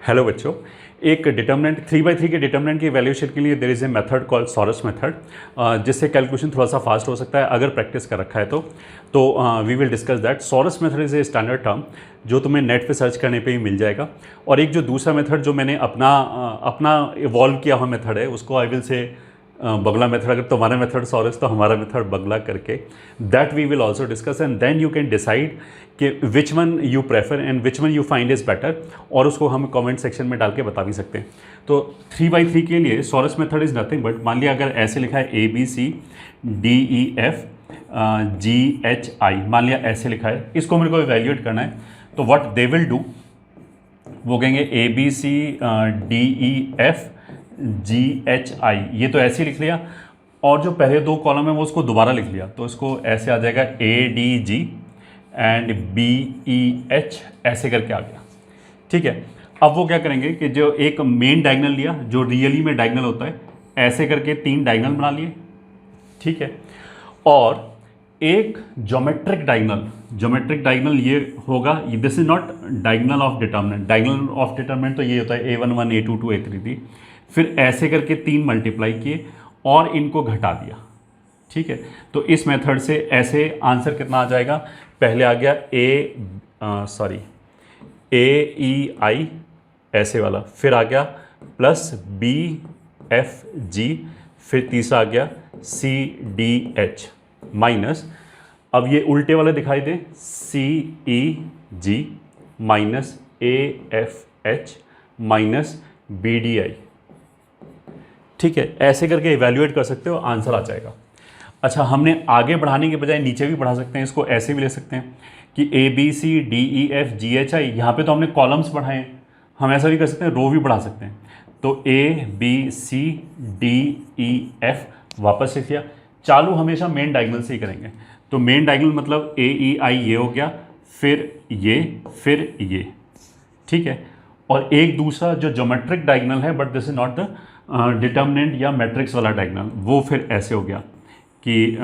Hello बच्चों, एक determinant 3/3 के डिटर्मिनेंट की वैल्यूएशन के लिए there is a method called saurus method, जिससे कैलकुलेशन थोड़ा सा फास्ट हो सकता है अगर प्रैक्टिस कर रखा है तो we will discuss that. Saurus method is a standard term जो तुम्हें नेट पे सर्च करने पे ही मिल जाएगा। और एक जो दूसरा मेथड जो मैंने अपना इवॉल्व किया हुआ मेथड है उसको आई विल से बगला मेथड। अगर तुम्हारा मेथड सॉरस तो हमारा मेथड बगला करके that we will also discuss and then you can decide कि which one you prefer and which one you find is better, और उसको हम कमेंट सेक्शन में डाल के बता भी सकते हैं। तो 3/3 के लिए sorus method is nothing but, मान लिया अगर ऐसे लिखा है ABCDEFGHI, मान लिया ऐसे लिखा है, इसको मेरे को इवैल्यूएट करना है। तो व्हाट दे विल डू, वो कहेंगे ABCDEFGHI, ये तो ऐसे ही लिख लिया, और जो पहले दो कॉलम है वो उसको दोबारा लिख लिया, तो इसको ऐसे आ जाएगा ADG एंड BEH, ऐसे करके आ गया। ठीक है, अब वो क्या करेंगे कि जो एक मेन डायगोनल लिया जो रियली में डायगोनल होता है, ऐसे करके 3 डायगोनल बना लिए। ठीक है, और एक ज्योमेट्रिक डायगोनल ये होगा, this is not diagonal of determinant. Diagonal of determinant तो ये होता है A11 A22 A33, फिर ऐसे करके 3 मल्टीप्लाई किए और इनको घटा दिया। ठीक है, तो इस मेथड से ऐसे आंसर कितना आ जाएगा, पहले आ गया AEI ऐसे वाला, फिर आ गया प्लस BFG, फिर तीसरा आ गया CDH माइनस, अब ये उल्टे वाले दिखाई दे, CEG minus AFH minus BDI। ठीक है, ऐसे करके इवैल्यूएट कर सकते हो, आंसर आ जाएगा। अच्छा, हमने आगे बढ़ाने के बजाय नीचे भी बढ़ा सकते हैं, इसको ऐसे भी ले सकते हैं कि ABCDEFGHI, यहाँ पे तो हमने कॉलम्स बढ़ाए हैं, हम ऐसा भी कर सकते हैं, रो भी बढ़ा सकते हैं। तो ABCDEF वापस लिख लिया। चालू हमेशा मेन डायगोनल से ही करेंगे, तो मेन डायगोनल मतलब AEI ये हो गया, फिर ये। ठीक है, और एक दूसरा जो ज्योमेट्रिक डायगोनल है but this is not the determinant या मैट्रिक्स वाला डायगोनल, वो फिर ऐसे हो गया कि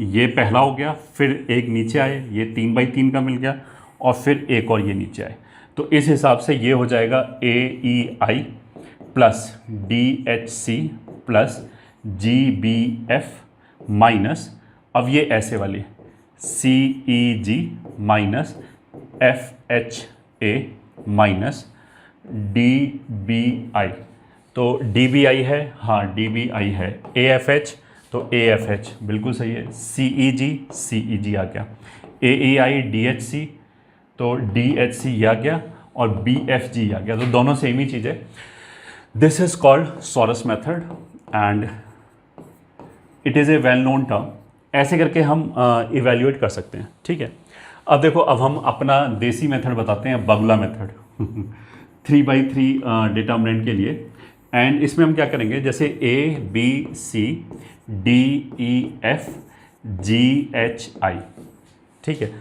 ये पहला हो गया, फिर एक नीचे आए, ये 3/3 का मिल गया, और फिर एक और ये नीचे आए। तो इस हिसाब से ये हो जाएगा AEI plus DHC plus GBF minus, अब ये ऐसे वाली CEG minus FHA minus DBI, तो DBI है, हाँ DBI है, AFH तो AFH बिल्कुल सही है, CEG आ गया, AEI DHC तो DHC ये आ गया, और BFG आ गया, तो दोनों सेम ही चीज़ है। This is called saurus method and it is a well known term. ऐसे करके हम इवैल्यूएट कर सकते हैं। ठीक है, अब देखो, अब हम अपना देसी मेथड बताते हैं, बगला मेथड 3/3 डिटर्मिनेंट के लिए। एंड इसमें हम क्या करेंगे, जैसे ABCDEFGHI। ठीक है,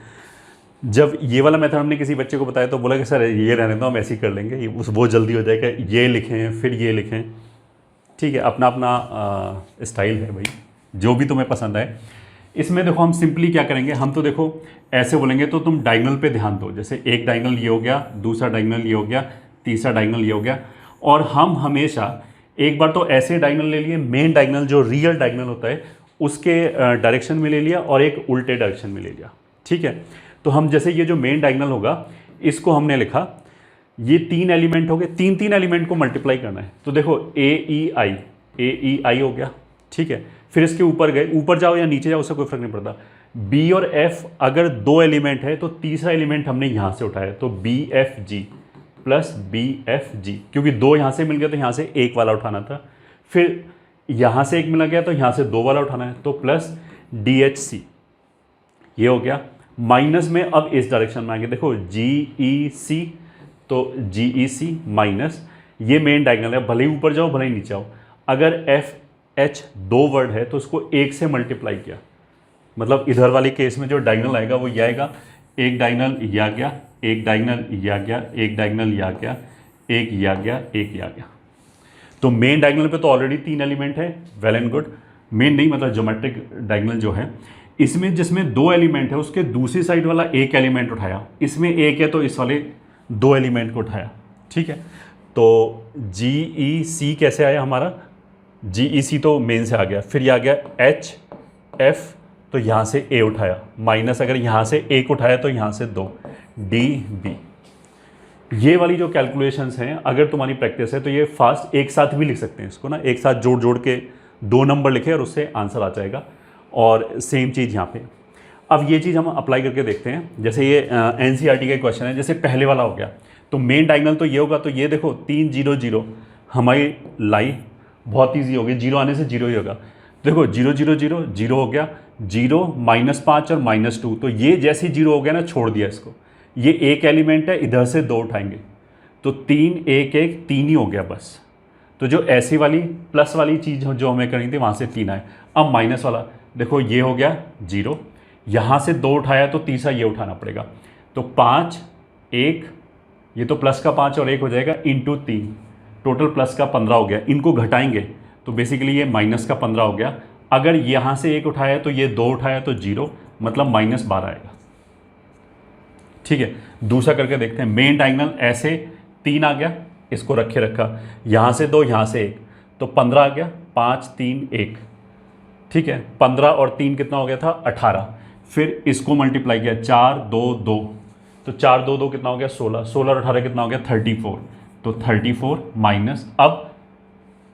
जब ये वाला मेथड हमने किसी बच्चे को बताया तो बोला कि सर ये रहने दो, हम ऐसे ही कर लेंगे, वो जल्दी हो जाएगा, ये लिखें फिर ये लिखें। ठीक है, अपना अपना स्टाइल है भाई, जो भी तुम्हें पसंद आए। इसमें देखो हम सिंपली क्या करेंगे, हम तो देखो ऐसे बोलेंगे, तो तुम डायगोनल पे ध्यान दो, जैसे एक डायगोनल ये हो गया, दूसरा डायगोनल ये हो गया, तीसरा डायगोनल ये हो गया, और हम हमेशा एक बार तो ऐसे डायगोनल ले लिए, मेन डायगोनल जो रियल डायगोनल होता है उसके डायरेक्शन में ले लिया, और एक उल्टे डायरेक्शन में ले लिया। ठीक है, तो हम जैसे ये जो मेन डायगोनल होगा इसको हमने लिखा, ये 3 एलिमेंट हो गए, 3 एलिमेंट को मल्टीप्लाई करना है, तो देखो AEI हो गया। ठीक है, फिर इसके ऊपर गए, ऊपर जाओ या नीचे जाओ उससे कोई फर्क नहीं पड़ता। B और F अगर 2 एलिमेंट है तो तीसरा एलिमेंट हमने यहाँ से उठाया, तो BFG प्लस BFG, क्योंकि 2 यहाँ से मिल गया तो यहाँ से एक वाला उठाना था, फिर यहाँ से एक मिला गया तो यहाँ से 2 वाला उठाना है, तो प्लस DHC ये हो गया। माइनस में अब इस डायरेक्शन में आएंगे, देखो GEC तो GEC माइनस, ये मेन डायगोनल है, भले ही ऊपर जाओ भले ही नीचे आओ। अगर FH 2 वर्ड है तो उसको 1 से मल्टीप्लाई किया, मतलब इधर वाले केस में जो डायगोनल आएगा वो ये आएगा, एक डायगोनल ये आ गया, एक डायगोनल ये आ गया, एक डायगोनल ये आ गया, एक ये आ गया, एक ये आ गया। तो मेन डायगोनल पे तो ऑलरेडी 3 एलिमेंट है, वेल एंड गुड। मेन नहीं मतलब ज्योमेट्रिक डायगोनल जो है, इसमें जिसमें 2 एलिमेंट है उसके दूसरी साइड वाला एक एलिमेंट उठाया, इसमें एक है तो इस वाले 2 एलिमेंट को उठाया। ठीक है, तो GEC कैसे आया हमारा, GEC तो मेन से आ गया, फिर ये आ गया HF, तो यहाँ से A उठाया, माइनस अगर यहाँ से 1 उठाया तो यहाँ से 2, DB। ये वाली जो कैलकुलेशंस हैं अगर तुम्हारी प्रैक्टिस है तो ये फास्ट एक साथ भी लिख सकते हैं इसको ना, एक साथ जोड़ जोड़ के 2 नंबर लिखे और उससे आंसर आ जाएगा। और सेम चीज़ यहाँ पे। अब ये चीज़ हम अप्लाई करके देखते हैं। जैसे ये NCERT का क्वेश्चन है, जैसे पहले वाला हो गया तो मेन डायगोनल तो ये होगा, तो ये देखो 3 0 0 हमारी लाई बहुत ईजी होगी, 0 आने से 0 ही होगा। देखो 0 0 0 0 हो गया, 0 -5 और -2, तो ये जैसे 0 हो गया ना, छोड़ दिया इसको, ये एक एलिमेंट है, इधर से 2 उठाएंगे तो 3 1 1 3 ही हो गया बस। तो जो ऐसी वाली प्लस वाली चीज़ जो हमें करनी थी वहाँ से 3 आए। अब माइनस वाला देखो, ये हो गया 0, यहाँ से 2 उठाया तो तीसरा ये उठाना पड़ेगा, तो 5 1, ये तो प्लस का 5 और 1 हो जाएगा इंटू 3, टोटल प्लस का 15 हो गया। इनको घटाएंगे तो बेसिकली ये माइनस का 15 हो गया। अगर यहाँ से 1 उठाया तो ये 2 उठाया तो 0, मतलब -12 आएगा। ठीक है, दूसरा करके देखते हैं। मेन डायगोनल ऐसे 3 आ गया, इसको रखे रखा, यहाँ से 2 यहाँ से 1, तो 15 आ गया, 5 3 1। ठीक है, 15 और 3 कितना हो गया था, 18। फिर इसको मल्टीप्लाई किया, 4 2 2, तो 4 2 2 कितना हो गया, 16, 16 और 18 कितना हो गया, 34, तो 34 माइनस, अब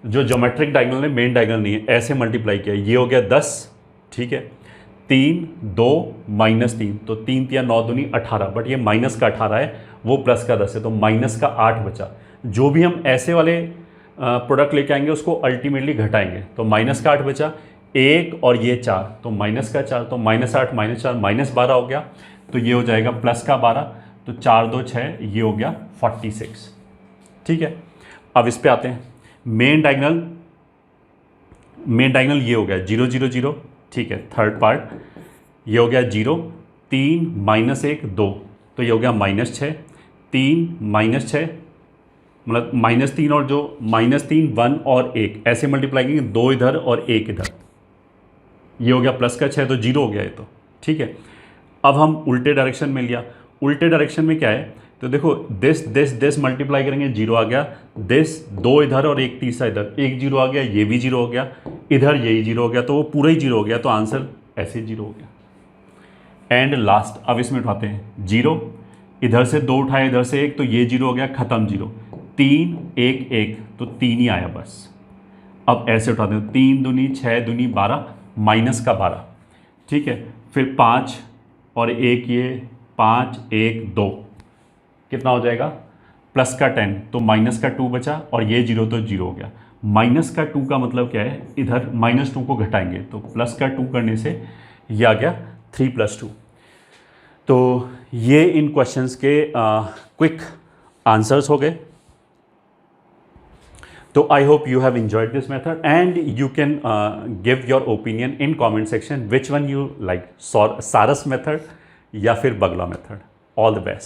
जो ज्योमेट्रिक डायगोनल है मेन डायगोनल नहीं है, ऐसे मल्टीप्लाई किया, ये हो गया 10। ठीक है, 3 2 -3, तो 3 3 9 दूनी 18, बट ये माइनस का 18 है, वो प्लस का 10 है, तो माइनस का 8 बचा। जो भी हम ऐसे वाले प्रोडक्ट लेके आएंगे उसको अल्टीमेटली घटाएंगे, तो माइनस का 8 बचा, 1 और ये 4, तो माइनस का 4, तो -8 -4 -12 हो गया, तो ये हो जाएगा प्लस का 12, तो 4 2 6, ये हो गया 46। ठीक है, अब इस पे आते हैं। मेन डायगोनल ये हो गया 0 0 0। ठीक है, थर्ड पार्ट ये हो गया 0 3 -1 2, तो ये हो गया -6, 3 -6 मतलब -3, और जो -3 1 और 1 ऐसे मल्टीप्लाई करेंगे, 2 इधर और 1 इधर, ये हो गया प्लस का 6, तो 0 हो गया ये तो। ठीक है, अब हम उल्टे डायरेक्शन में लिया। उल्टे डायरेक्शन में क्या है, तो देखो दिस मल्टीप्लाई करेंगे, 0 आ गया, दिस 2 इधर और 1 तीसरा इधर, 1 0 आ गया, ये भी 0 हो गया, इधर यही 0 हो गया, तो वो पूरा ही 0 हो गया, तो आंसर ऐसे 0 हो गया। एंड लास्ट, अब इसमें उठाते हैं 0, इधर से 2 उठाए, इधर से 1, तो ये 0 हो गया, खत्म 0, 3 1 1, तो 3 ही आया बस। अब ऐसे उठाते हैं, 3 दूनी 6 दूनी 12, माइनस का 12। ठीक है, फिर 5 और 1, ये 5 1 2, कितना हो जाएगा, प्लस का 10, तो माइनस का 2 बचा, और ये 0 तो 0 हो गया। माइनस का 2 का मतलब क्या है, इधर -2 को घटाएंगे, तो प्लस का 2 करने से ये आ गया 3 + 2। तो ये इन क्वेश्चंस के क्विक आंसर्स हो गए। तो I hope you have enjoyed this method and you can give your opinion in comment section which one you like, Saras method या फिर Bagla method. All the best.